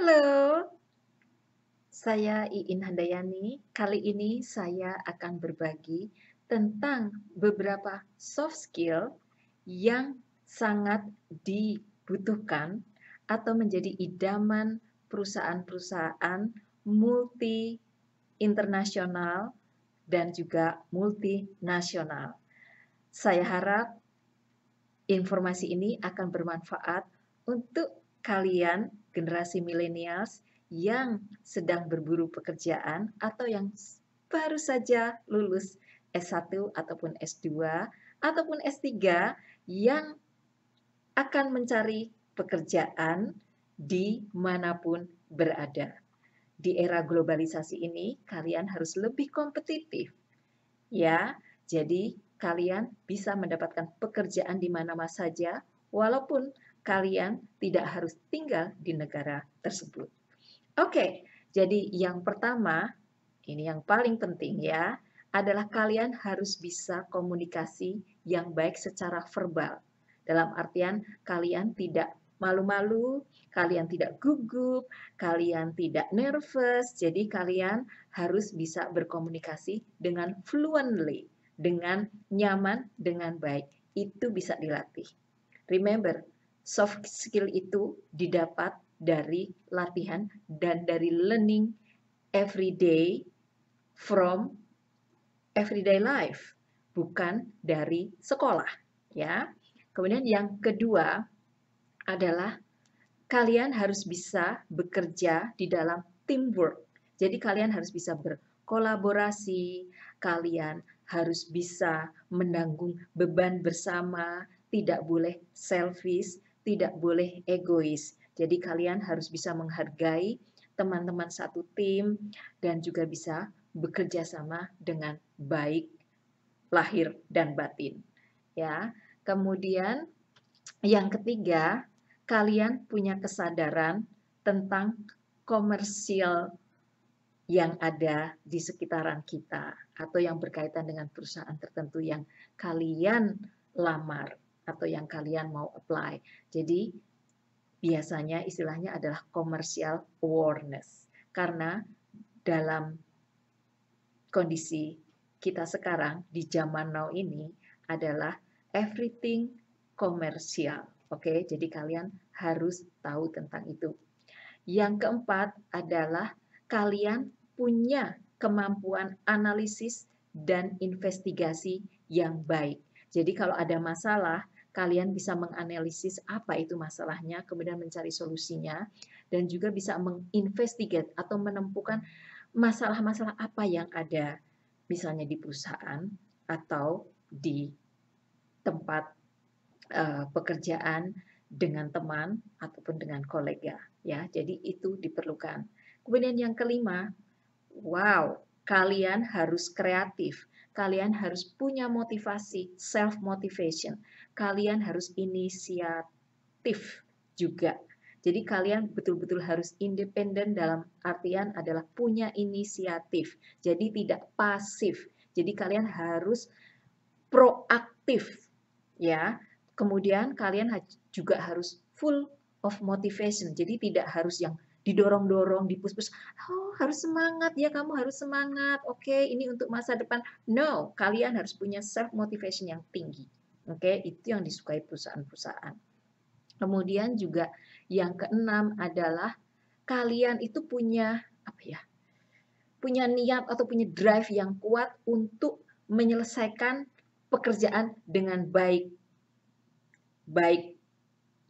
Halo, saya Iin Handayani. Kali ini saya akan berbagi tentang beberapa soft skill yang sangat dibutuhkan atau menjadi idaman perusahaan-perusahaan multi internasional dan juga multinasional. Saya harap informasi ini akan bermanfaat untuk kalian generasi milenials yang sedang berburu pekerjaan atau yang baru saja lulus S1 ataupun S2 ataupun S3 yang akan mencari pekerjaan di manapun berada. Di era globalisasi ini, kalian harus lebih kompetitif. Ya, jadi kalian bisa mendapatkan pekerjaan di mana saja, walaupun kalian tidak harus tinggal di negara tersebut. Oke, jadi yang pertama, ini yang paling penting ya, adalah kalian harus bisa komunikasi yang baik secara verbal. Dalam artian kalian tidak malu-malu, kalian tidak gugup, kalian tidak nervous, jadi kalian harus bisa berkomunikasi dengan fluently, dengan nyaman, dengan baik. Itu bisa dilatih. Remember, soft skill itu didapat dari latihan dan dari learning every day from everyday life, bukan dari sekolah, ya. Kemudian yang kedua adalah kalian harus bisa bekerja di dalam teamwork. Jadi kalian harus bisa berkolaborasi, kalian harus bisa menanggung beban bersama, tidak boleh selfish, tidak boleh egois. Jadi kalian harus bisa menghargai teman-teman satu tim dan juga bisa bekerja sama dengan baik lahir dan batin. Ya. Kemudian yang ketiga, kalian punya kesadaran tentang komersial yang ada di sekitaran kita atau yang berkaitan dengan perusahaan tertentu yang kalian lamar atau yang kalian mau apply. Jadi biasanya istilahnya adalah commercial awareness. Karena dalam kondisi kita sekarang di zaman now ini adalah everything komersial. Oke, jadi kalian harus tahu tentang itu. Yang keempat adalah kalian punya kemampuan analisis dan investigasi yang baik. Jadi kalau ada masalah, kalian bisa menganalisis apa itu masalahnya, kemudian mencari solusinya, dan juga bisa menginvestigate atau menemukan masalah-masalah apa yang ada, misalnya di perusahaan atau di tempat pekerjaan dengan teman ataupun dengan kolega, ya. Jadi itu diperlukan. Kemudian yang kelima, wow, kalian harus kreatif. Kalian harus punya motivasi, self motivation. Kalian harus inisiatif juga. Jadi kalian betul-betul harus independen dalam artian adalah punya inisiatif. Jadi tidak pasif. Jadi kalian harus proaktif, ya. Kemudian kalian juga harus full of motivation. Jadi tidak harus yang didorong-dorong, dipus-pus. Oh, harus semangat ya, kamu harus semangat. Oke, ini untuk masa depan. No, kalian harus punya self motivation yang tinggi. Oke, itu yang disukai perusahaan-perusahaan. Kemudian juga yang keenam adalah kalian itu punya apa ya? Punya niat atau punya drive yang kuat untuk menyelesaikan pekerjaan dengan baik. Baik,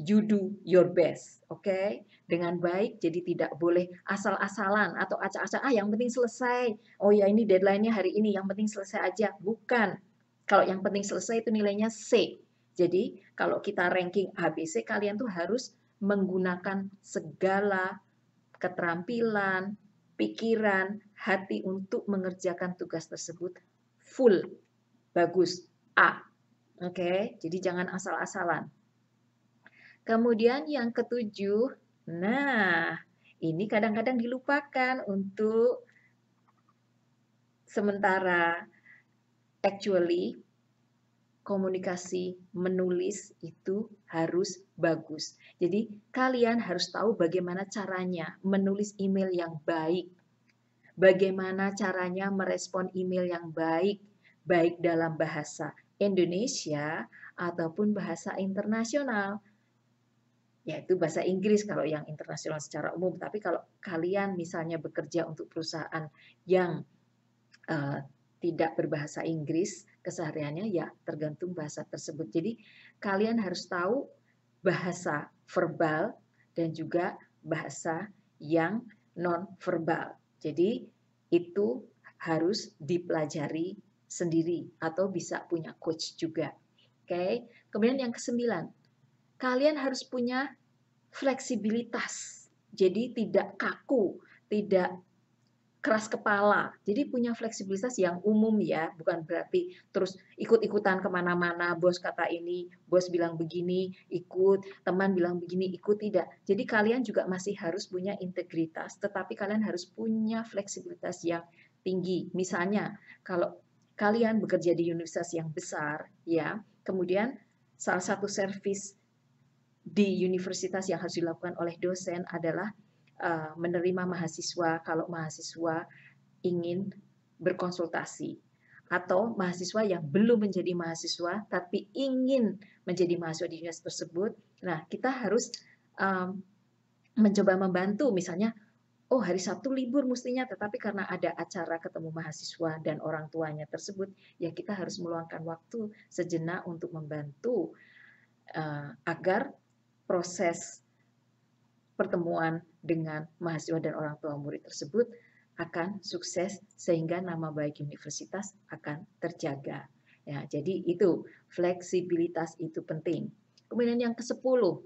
you do your best, oke? Dengan baik, jadi tidak boleh asal-asalan atau acak-acak, yang penting selesai. Oh ya, ini deadline-nya hari ini, yang penting selesai aja. Bukan. Kalau yang penting selesai itu nilainya C. Jadi, kalau kita ranking ABC, kalian tuh harus menggunakan segala keterampilan, pikiran, hati untuk mengerjakan tugas tersebut full. Bagus. A. Oke, jadi jangan asal-asalan. Kemudian yang ketujuh, nah ini kadang-kadang dilupakan untuk sementara. Actually, komunikasi menulis itu harus bagus. Jadi kalian harus tahu bagaimana caranya menulis email yang baik, bagaimana caranya merespon email yang baik, baik dalam bahasa Indonesia ataupun bahasa internasional, yaitu bahasa Inggris kalau yang internasional secara umum. Tapi kalau kalian misalnya bekerja untuk perusahaan yang tidak berbahasa Inggris kesehariannya, ya tergantung bahasa tersebut. Jadi kalian harus tahu bahasa verbal dan juga bahasa yang non-verbal. Jadi itu harus dipelajari sendiri atau bisa punya coach juga. Oke. Kemudian yang kesembilan, kalian harus punya fleksibilitas. Jadi tidak kaku, tidak keras kepala. Jadi punya fleksibilitas yang umum ya, bukan berarti terus ikut-ikutan kemana-mana, bos kata ini, bos bilang begini, ikut, teman bilang begini, ikut, tidak. Jadi kalian juga masih harus punya integritas, tetapi kalian harus punya fleksibilitas yang tinggi. Misalnya, kalau kalian bekerja di universitas yang besar, ya, kemudian salah satu servis di universitas yang harus dilakukan oleh dosen adalah menerima mahasiswa kalau mahasiswa ingin berkonsultasi, atau mahasiswa yang belum menjadi mahasiswa tapi ingin menjadi mahasiswa di universitas tersebut. Nah, kita harus mencoba membantu, misalnya, oh hari Sabtu libur mestinya, tetapi karena ada acara ketemu mahasiswa dan orang tuanya tersebut, ya kita harus meluangkan waktu sejenak untuk membantu agar proses pertemuan dengan mahasiswa dan orang tua murid tersebut akan sukses sehingga nama baik universitas akan terjaga. Ya, jadi itu fleksibilitas itu penting. Kemudian yang ke-10,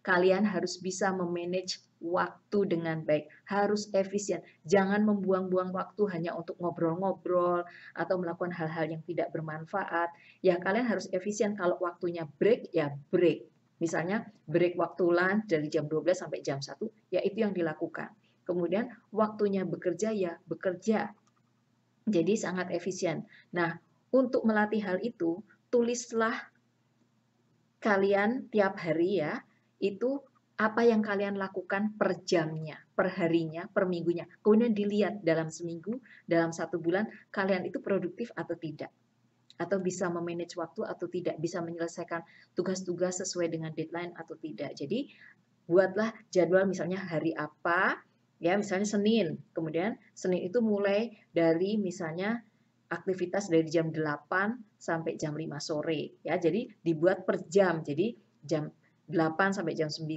kalian harus bisa memanage waktu dengan baik, harus efisien. Jangan membuang-buang waktu hanya untuk ngobrol-ngobrol atau melakukan hal-hal yang tidak bermanfaat. Ya, kalian harus efisien. Kalau waktunya break, ya break. Misalnya break waktu lunch dari jam 12 sampai jam 1, ya itu yang dilakukan. Kemudian waktunya bekerja, ya bekerja. Jadi sangat efisien. Nah, untuk melatih hal itu, tulislah kalian tiap hari ya, itu apa yang kalian lakukan per jamnya, per harinya, per minggunya. Kemudian dilihat dalam seminggu, dalam 1 bulan, kalian itu produktif atau tidak. Atau bisa memanage waktu atau tidak, bisa menyelesaikan tugas-tugas sesuai dengan deadline atau tidak. Jadi buatlah jadwal misalnya hari apa, ya misalnya Senin, kemudian Senin itu mulai dari misalnya aktivitas dari jam 8 sampai jam 5 sore, ya jadi dibuat per jam, jadi jam 8 sampai jam 9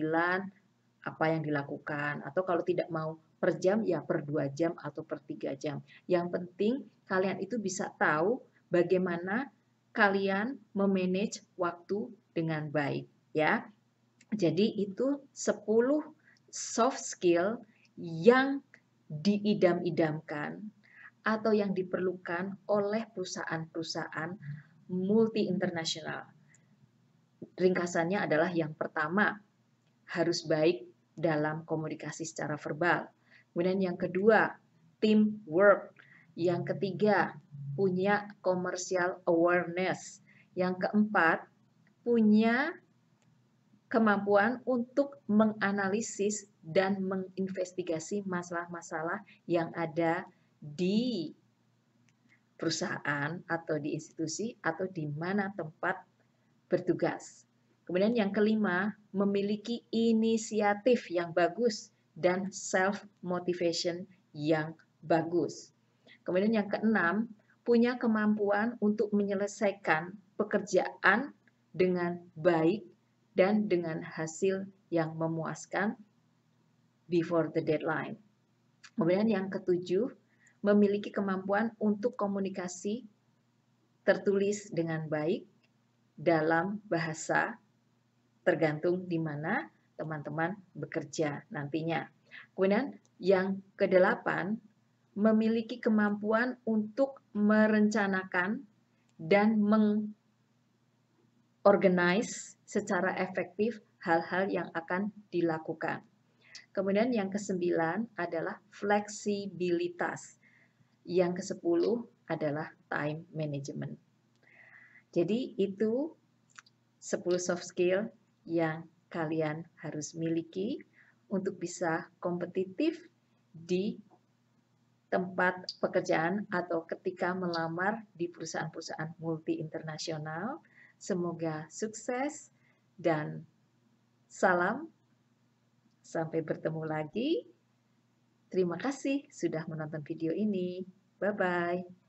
apa yang dilakukan, atau kalau tidak mau per jam ya per 2 jam atau per 3 jam. Yang penting kalian itu bisa tahu bagaimana kalian memanage waktu dengan baik, ya. Jadi itu 10 soft skill yang diidam-idamkan atau yang diperlukan oleh perusahaan-perusahaan multi internasional. Ringkasannya adalah yang pertama, harus baik dalam komunikasi secara verbal. Kemudian yang kedua, teamwork. Yang ketiga, punya commercial awareness. Yang keempat, punya kemampuan untuk menganalisis dan menginvestigasi masalah-masalah yang ada di perusahaan atau di institusi atau di mana tempat bertugas. Kemudian yang kelima, memiliki inisiatif yang bagus dan self-motivation yang bagus. Kemudian yang keenam, punya kemampuan untuk menyelesaikan pekerjaan dengan baik dan dengan hasil yang memuaskan before the deadline. Kemudian yang ketujuh, memiliki kemampuan untuk komunikasi tertulis dengan baik dalam bahasa tergantung di mana teman-teman bekerja nantinya. Kemudian yang kedelapan, memiliki kemampuan untuk merencanakan dan mengorganize secara efektif hal-hal yang akan dilakukan. Kemudian yang kesembilan adalah fleksibilitas. Yang ke-10 adalah time management. Jadi itu 10 soft skill yang kalian harus miliki untuk bisa kompetitif di tempat pekerjaan atau ketika melamar di perusahaan-perusahaan multi internasional. Semoga sukses dan salam, sampai bertemu lagi. Terima kasih sudah menonton video ini. Bye-bye.